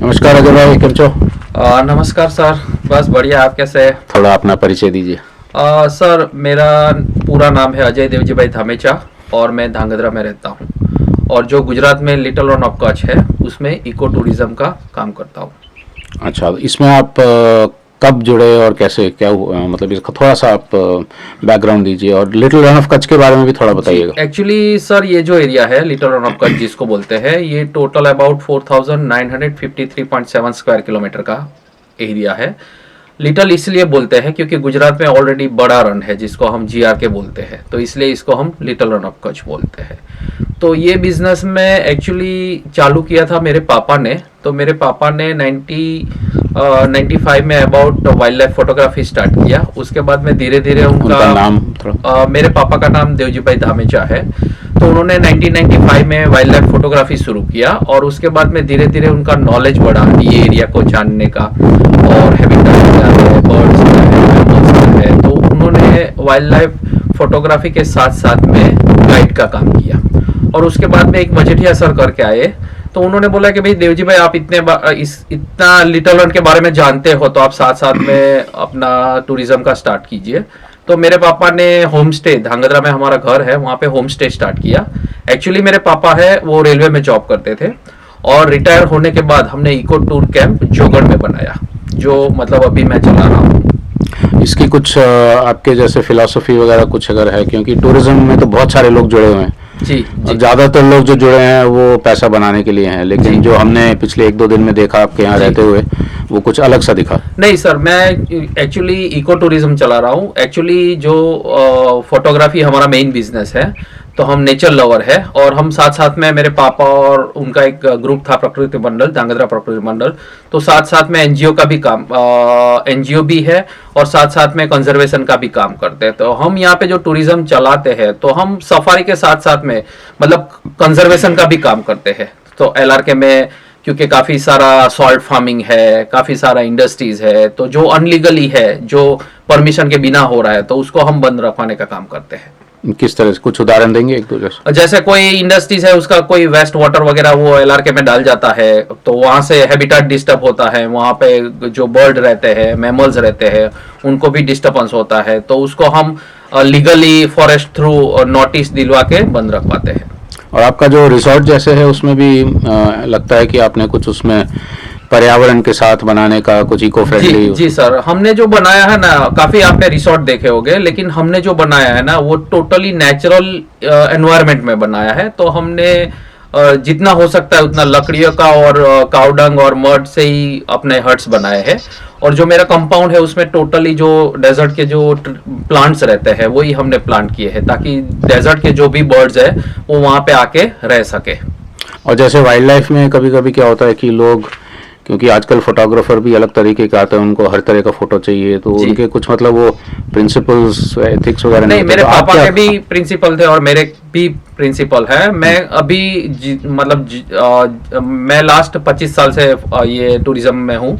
नमस्कार अजय भाई, केम छो? नमस्कार सर। बस बढ़िया, आप कैसे हैं? थोड़ा अपना परिचय दीजिए। सर, मेरा पूरा नाम है अजय देवजी भाई धामेचा और मैं धांगध्रा में रहता हूँ और जो गुजरात में लिटिल रन ऑफ कच्छ है उसमें इको टूरिज्म का काम करता हूँ। अच्छा, इसमें आप कब जुड़े और कैसे क्या हुआ, मतलब इसका थोड़ा सा आप बैकग्राउंड दीजिए और लिटिल रन ऑफ कच्छ के बारे में भी थोड़ा बताइएगा। एक्चुअली सर, ये जो एरिया है लिटिल रन ऑफ कच्छ जिसको बोलते हैं, ये टोटल अबाउट 4953.7 स्क्वायर किलोमीटर का एरिया है। लिटल इसलिए बोलते हैं क्योंकि गुजरात में ऑलरेडी बड़ा रन है जिसको हम जीआर के बोलते हैं, तो इसलिए इसको हम लिटिल रन ऑफ कच्छ बोलते हैं। तो ये बिजनेस में एक्चुअली चालू किया था मेरे पापा ने। तो मेरे पापा ने 95 में about wild life photography start किया। उसके बाद में धीरे धीरे उनका नाम थोड़ा। मेरे पापा का नाम देवजी भाई धामेचा है। तो उन्होंने 1995 में वाइल्ड लाइफ फोटोग्राफी शुरू किया और उसके बाद में धीरे धीरे उनका नॉलेज बढ़ा ये एरिया को जानने का और हैबिटेट क्या है, बर्ड्स क्या है, मैमल्स क्या है। तो उन्होंने वाइल्ड लाइफ फोटोग्राफी के साथ साथ में गाइड का काम किया और उसके बाद में एक मजेठिया सर करके आए। तो उन्होंने बोला कि भाई देवजी भाई, आप इतना लिटिल रन के बारे में जानते हो तो आप साथ साथ में अपना टूरिज्म का स्टार्ट कीजिए। तो मेरे पापा ने होम स्टे, धांगध्रा में हमारा घर है, वहाँ पे होम स्टे स्टार्ट किया। एक्चुअली मेरे पापा है वो रेलवे में जॉब करते थे और रिटायर होने के बाद हमने इको टूर कैंप जोगढ़ में बनाया, जो मतलब अभी मैं चला रहा हूँ। इसकी कुछ आपके जैसे फिलॉसफी वगैरह कुछ अगर है, क्योंकि टूरिज्म में तो बहुत सारे लोग जुड़े हुए हैं जी और ज्यादातर लोग जो जुड़े हैं वो पैसा बनाने के लिए हैं, लेकिन जो हमने पिछले 1-2 दिन में देखा आपके यहाँ रहते हुए, वो कुछ अलग सा दिखा। नहीं सर, मैं एक्चुअली इको टूरिज्म चला रहा हूँ। एक्चुअली जो फोटोग्राफी हमारा मेन बिजनेस है, तो हम नेचर लवर है और हम साथ साथ में मेरे पापा और उनका एक ग्रुप था प्रकृति मंडल, धांगध्रा प्रकृति मंडल। तो साथ साथ में एनजीओ का भी काम, एनजीओ भी है और साथ साथ में कंजर्वेशन का भी काम करते हैं। तो हम यहाँ पे जो टूरिज्म चलाते हैं तो हम सफारी के साथ साथ में मतलब कंजर्वेशन का भी काम करते हैं। तो एलआरके में क्योंकि काफी सारा सॉल्ट फार्मिंग है, काफी सारा इंडस्ट्रीज है, तो जो अनलीगली है, जो परमिशन के बिना हो रहा है, तो उसको हम बंद रखवाने का काम करते हैं। किस तरह से, कुछ उदाहरण देंगे एक दो? जैसे कोई इंडस्ट्रीज है, उसका कोई वेस्ट वाटर वगैरह वो एलआरके में डाल जाता है, तो वहां से हैबिटेट डिस्टर्ब होता है, वहां पे जो बर्ड रहते हैं, मैमल्स रहते हैं, उनको भी डिस्टर्बेंस होता है। तो उसको हम लीगली फॉरेस्ट थ्रू नोटिस दिलवा के बंद रखवाते हैं। और आपका जो रिसोर्ट जैसे है उसमें भी लगता है कि आपने कुछ उसमें पर्यावरण के साथ बनाने का कुछ इको फ्रेंडली। जी सर, हमने जो बनाया है ना, काफी आपने रिसोर्ट देखे होंगे, लेकिन हमने जो बनाया है ना वो टोटली नेचुरल एनवायरनमेंट में बनाया है। तो हमने जितना हो सकता है उतना लकड़ियों का और काउडंग और मड से ही अपने हट्स बनाए हैं। और जो मेरा कंपाउंड है उसमें टोटली जो डेजर्ट के जो प्लांट्स रहते हैं वही हमने प्लांट किए हैं, ताकि डेजर्ट के जो भी बर्ड्स है वो वहां पे आके रह सके। और जैसे वाइल्ड लाइफ में कभी कभी क्या होता है कि लोग, क्योंकि आजकल फोटोग्राफर भी अलग तरीके के आते हैं, उनको हर तरह का फोटो चाहिए, तो उनके कुछ मतलब वो प्रिंसिपल्स, एथिक्स वगैरह नहीं, मेरे तो पापा के भी प्रिंसिपल थे और मेरे भी प्रिंसिपल है। मैं अभी मैं लास्ट 25 साल से ये टूरिज्म में हूँ।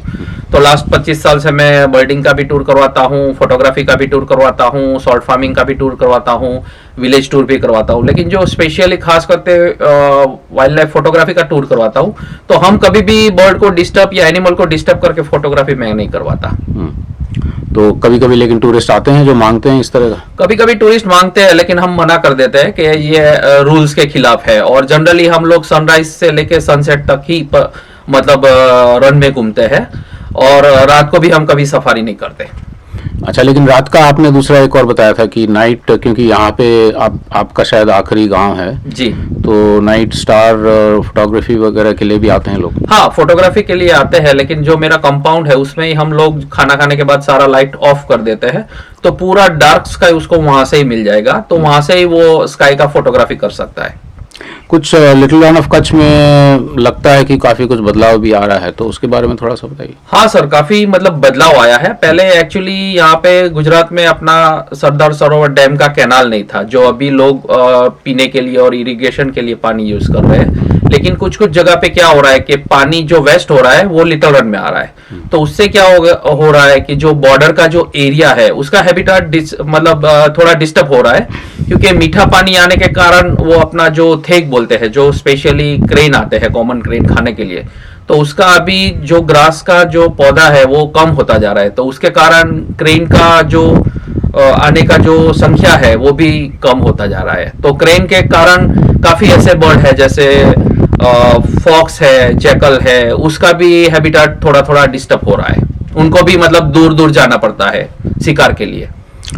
तो लास्ट 25 साल से मैं बर्डिंग का भी टूर करवाता हूँ, फोटोग्राफी का भी टूर करवाता हूँ, सॉल्ट फार्मिंग का भी टूर करवाता हूँ, विलेज टूर भी करवाता हूँ। लेकिन जो स्पेशली खास करते वाइल्ड लाइफ फोटोग्राफी का टूर करवाता हूँ, तो हम कभी भी बर्ड को डिस्टर्ब या एनिमल को डिस्टर्ब करके फोटोग्राफी मैं नहीं करवाता। तो कभी कभी लेकिन टूरिस्ट आते हैं जो मांगते हैं इस तरह का। कभी कभी टूरिस्ट मांगते हैं, लेकिन हम मना कर देते हैं कि ये रूल्स के खिलाफ है। और जनरली हम लोग सनराइज से लेके सनसेट तक ही मतलब रन में घूमते हैं और रात को भी हम कभी सफारी नहीं करते। अच्छा, लेकिन रात का आपने दूसरा एक और बताया था कि नाइट, क्योंकि यहाँ पे आपका शायद आखिरी गांव है जी, तो नाइट स्टार फोटोग्राफी वगैरह के लिए भी आते हैं लोग। हाँ, फोटोग्राफी के लिए आते हैं, लेकिन जो मेरा कंपाउंड है उसमें ही हम लोग खाना खाने के बाद सारा लाइट ऑफ कर देते हैं, तो पूरा डार्क स्काई उसको वहां से ही मिल जाएगा। तो वहां से ही वो स्काई का फोटोग्राफी कर सकता है। कुछ लिटिल रन ऑफ कच्छ में लगता है कि काफी कुछ बदलाव भी आ रहा है, तो उसके बारे में थोड़ा सा बताइए। हाँ सर, काफी मतलब बदलाव आया है। पहले एक्चुअली यहाँ पे गुजरात में अपना सरदार सरोवर डैम का कैनाल नहीं था, जो अभी लोग पीने के लिए और इरिगेशन के लिए पानी यूज कर रहे हैं। लेकिन कुछ कुछ जगह पे क्या हो रहा है कि पानी जो वेस्ट हो रहा है वो लिटिल रन में आ रहा है, तो उससे क्या हो रहा है कि जो बॉर्डर का जो एरिया है उसका हैबिटेट मतलब थोड़ा डिस्टर्ब हो रहा है, क्योंकि मीठा पानी आने के कारण वो अपना जो थेक बोलते हैं, जो स्पेशली क्रेन आते हैं, कॉमन क्रेन खाने के लिए, तो उसका अभी जो ग्रास का जो पौधा है वो कम होता जा रहा है, तो उसके कारण क्रेन का जो आने का जो संख्या है वो भी कम होता जा रहा है। तो क्रेन के कारण काफी ऐसे बर्ड है जैसे फॉक्स है, जैकल है, उसका भी हैबिटेट थोड़ा थोड़ा डिस्टर्ब हो रहा है, उनको भी मतलब दूर दूर जाना पड़ता है शिकार के लिए।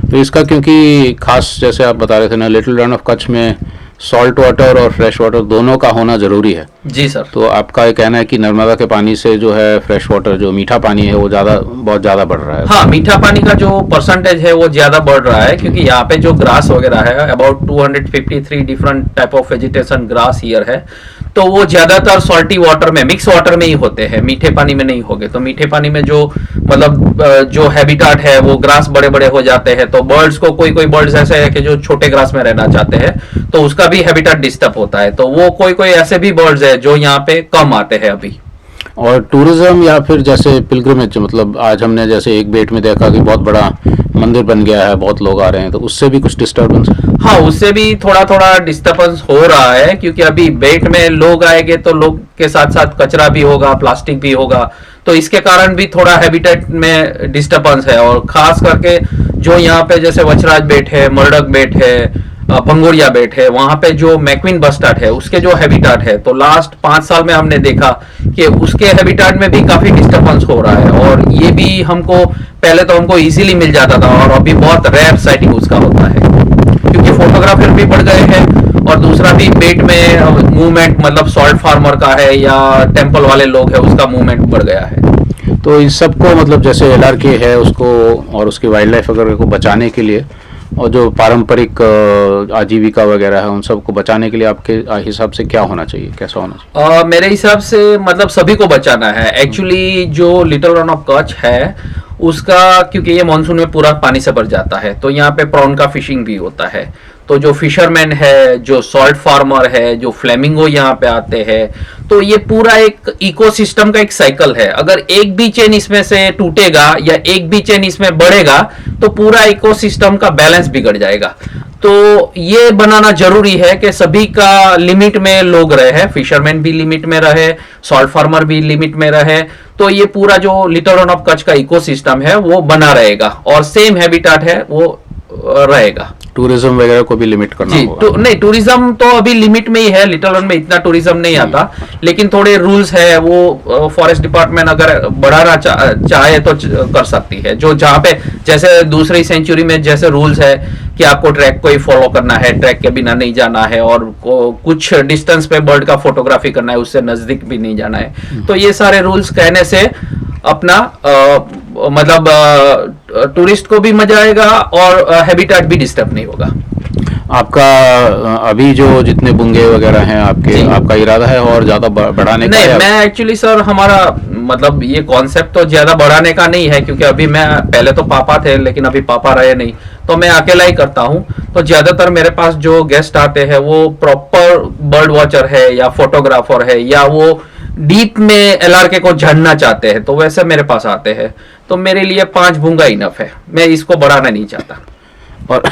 तो इसका क्योंकि खास जैसे आप बता रहे थे ना, लिटिल रन ऑफ कच्छ में सॉल्ट वाटर और फ्रेश वाटर दोनों का होना जरूरी है। जी सर। तो आपका ये कहना है कि नर्मदा के पानी से जो है फ्रेश वाटर, जो मीठा पानी है, वो बहुत ज्यादा बढ़ रहा है। हाँ, मीठा पानी का जो परसेंटेज है वो ज्यादा बढ़ रहा है, क्योंकि यहाँ पे जो ग्रास वगैरह है, about 253 different type of vegetation grass here है, तो वो ज्यादातर सॉल्टी वाटर में, मिक्स वाटर में ही होते हैं, मीठे पानी में नहीं होंगे। तो मीठे पानी में जो मतलब जो हैबिटेट है वो ग्रास बड़े बड़े हो जाते हैं, तो बर्ड्स को कोई कोई बर्ड्स ऐसे है कि जो छोटे ग्रास में रहना चाहते हैं, तो उसका भी हैबिटेट डिस्टर्ब होता है। तो वो कोई कोई ऐसे भी बर्ड्स है जो यहाँ पे कम आते हैं अभी। और टूरिज्म या फिर जैसे पिलग्रिमेज, मतलब आज हमने जैसे एक बेट में देखा कि बहुत बड़ा मंदिर बन गया है, बहुत लोग आ रहे हैं, तो उससे भी कुछ डिस्टर्बेंस है? हाँ, उससे भी थोड़ा थोड़ा डिस्टर्बेंस हो रहा है, क्योंकि अभी बेट में लोग आएंगे तो लोग के साथ साथ कचरा भी होगा, प्लास्टिक भी होगा, तो इसके कारण भी थोड़ा हैबिटेट में डिस्टर्बेंस है। और खास करके जो यहाँ पे जैसे वचराज बेट है, मरडक बेट है, भंगोरिया बेट है, वहां पे जो मैक्विन बस्टर्ड है उसके जो हैबिटेट है, तो लास्ट 5 साल में हमने देखा कि उसके हैबिटेट में भी काफी डिस्टर्बेंस हो रहा है। और ये भी हमको पहले तो हमको इजीली मिल जाता था, और अभी बहुत रेयर साइटिंग उसका होता है, क्योंकि फोटोग्राफर भी बढ़ गए हैं, और दूसरा भी बेट में मूवमेंट, मतलब सॉल्ट फार्मर का है या टेम्पल वाले लोग है, उसका मूवमेंट बढ़ गया है। तो इस सबको मतलब जैसे LRK है उसको और उसकी वाइल्ड लाइफ वगैरह को बचाने के लिए, और जो पारंपरिक आजीविका वगैरह है, उन सबको बचाने के लिए आपके हिसाब से क्या होना चाहिए, कैसा होना चाहिए? मेरे हिसाब से मतलब सभी को बचाना है। एक्चुअली जो लिटिल रन ऑफ कच्छ है उसका, क्योंकि ये मानसून में पूरा पानी से भर जाता है, तो यहाँ पे प्रॉन का फिशिंग भी होता है, तो जो फिशरमैन है, जो सॉल्ट फार्मर है, जो फ्लेमिंगो यहाँ पे आते हैं, तो ये पूरा एक इकोसिस्टम का एक साइकिल है। अगर एक भी चेन इसमें से टूटेगा या एक भी चेन इसमें बढ़ेगा तो पूरा इकोसिस्टम का बैलेंस बिगड़ जाएगा। तो ये बनाना जरूरी है कि सभी का लिमिट में लोग रहे, फिशरमैन भी लिमिट में रहे, सॉल्ट फार्मर भी लिमिट में रहे, तो ये पूरा जो लिटिल रन ऑफ कच्छ का इकोसिस्टम है वो बना रहेगा, और सेम हैबिटेट है वो रहेगा। टूरिज्म वगैरह को भी लिमिट करना होगा? नहीं, टूरिज्म तो अभी लिमिट में ही है, लिटिल रन में इतना टूरिज्म नहीं आता, लेकिन थोड़े रूल्स है, वो फॉरेस्ट डिपार्टमेंट अगर बढ़ाना चाहे तो कर सकती है। जो जहाँ पे जैसे दूसरी सेंचुरी में जैसे रूल्स है कि आपको ट्रैक को ही फॉलो करना है, ट्रैक के बिना नहीं जाना है, और कुछ डिस्टेंस पे बर्ड का फोटोग्राफी करना है, उससे नजदीक भी नहीं जाना है, तो ये सारे रूल्स कहने से अपना मतलब टूरिस्ट को भी मजा आएगा और हैबिटेट भी डिस्टर्ब नहीं होगा। आपका अभी जो जितने बुंगे वगैरह हैं आपके, आपका इरादा है और ज्यादा बढ़ाने का? नहीं, मैं एक्चुअली सर, हमारा मतलब ये कॉन्सेप्ट तो ज्यादा बढ़ाने का नहीं है, क्योंकि अभी मैं, पहले तो पापा थे लेकिन अभी पापा रहे नहीं, तो मैं अकेला ही करता हूँ। तो ज्यादातर मेरे पास जो गेस्ट आते हैं वो प्रॉपर बर्ड वॉचर है या फोटोग्राफर है, या वो डीप में LRK को जानना चाहते हैं, तो वैसे मेरे पास आते हैं। तो मेरे लिए 5 भूंगा इनफ है, मैं इसको बढ़ाना नहीं चाहता। और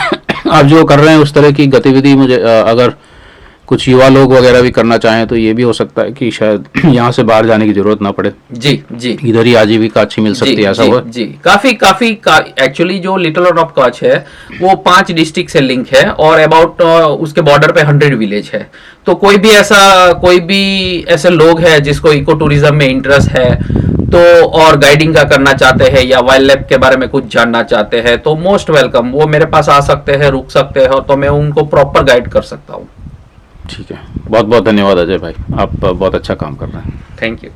आप जो कर रहे हैं उस तरह की गतिविधि, मुझे अगर कुछ युवा लोग वगैरह भी करना चाहें तो ये भी हो सकता है कि शायद यहाँ से बाहर जाने की जरूरत ना पड़े। जी जी, इधर ही आजीविका अच्छी मिल सकती है, ऐसा हुआ? जी, काफी एक्चुअली जो लिटिल रन ऑफ कच्छ है वो 5 डिस्ट्रिक्ट से लिंक है, और अबाउट उसके बॉर्डर पे 100 विलेज है। तो कोई भी ऐसे लोग हैं जिसको इको टूरिज्म में इंटरेस्ट है, तो और गाइडिंग का करना चाहते हैं या वाइल्ड लाइफ के बारे में कुछ जानना चाहते हैं, तो मोस्ट वेलकम, वो मेरे पास आ सकते हैं, रुक सकते हैं, तो मैं उनको प्रॉपर गाइड कर सकता हूँ। ठीक है, बहुत बहुत धन्यवाद अजय भाई, आप बहुत अच्छा काम कर रहे हैं। Thank you.